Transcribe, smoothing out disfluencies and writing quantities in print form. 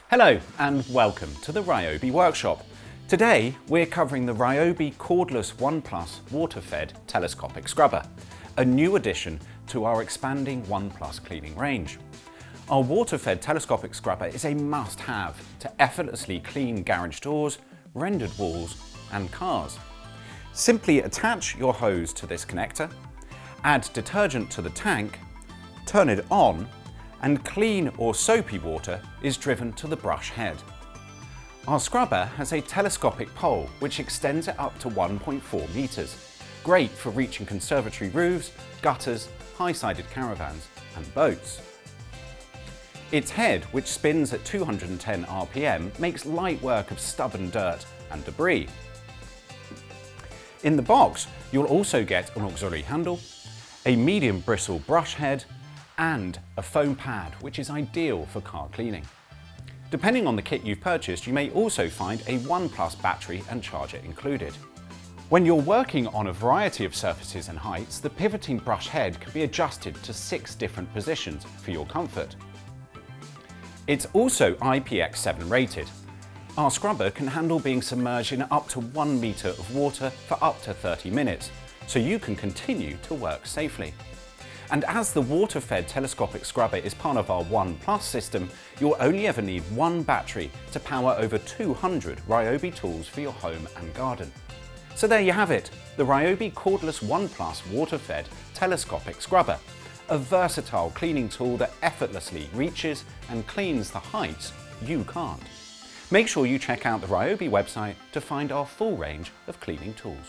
Hello and welcome to the Ryobi workshop. Today we're covering the Ryobi Cordless ONE+ water-fed telescopic scrubber, a new addition to our expanding ONE+ cleaning range. Our water-fed telescopic scrubber is a must-have to effortlessly clean garage doors, rendered walls and cars. Simply attach your hose to this connector, add detergent to the tank, turn it on, and clean or soapy water is driven to the brush head. Our scrubber has a telescopic pole which extends it up to 1.4 meters, great for reaching conservatory roofs, gutters, high-sided caravans and boats. Its head, which spins at 210 RPM, makes light work of stubborn dirt and debris. In the box, you'll also get an auxiliary handle, a medium bristle brush head, and a foam pad, which is ideal for car cleaning. Depending on the kit you've purchased, you may also find a ONE+ battery and charger included. When you're working on a variety of surfaces and heights, the pivoting brush head can be adjusted to 6 different positions for your comfort. It's also IPX7 rated. Our scrubber can handle being submerged in up to 1 meter of water for up to 30 minutes, so you can continue to work safely. And as the water-fed telescopic scrubber is part of our ONE+ system, you'll only ever need one battery to power over 200 Ryobi tools for your home and garden. So there you have it, the Ryobi Cordless ONE+ water-fed telescopic scrubber, a versatile cleaning tool that effortlessly reaches and cleans the heights you can't. Make sure you check out the Ryobi website to find our full range of cleaning tools.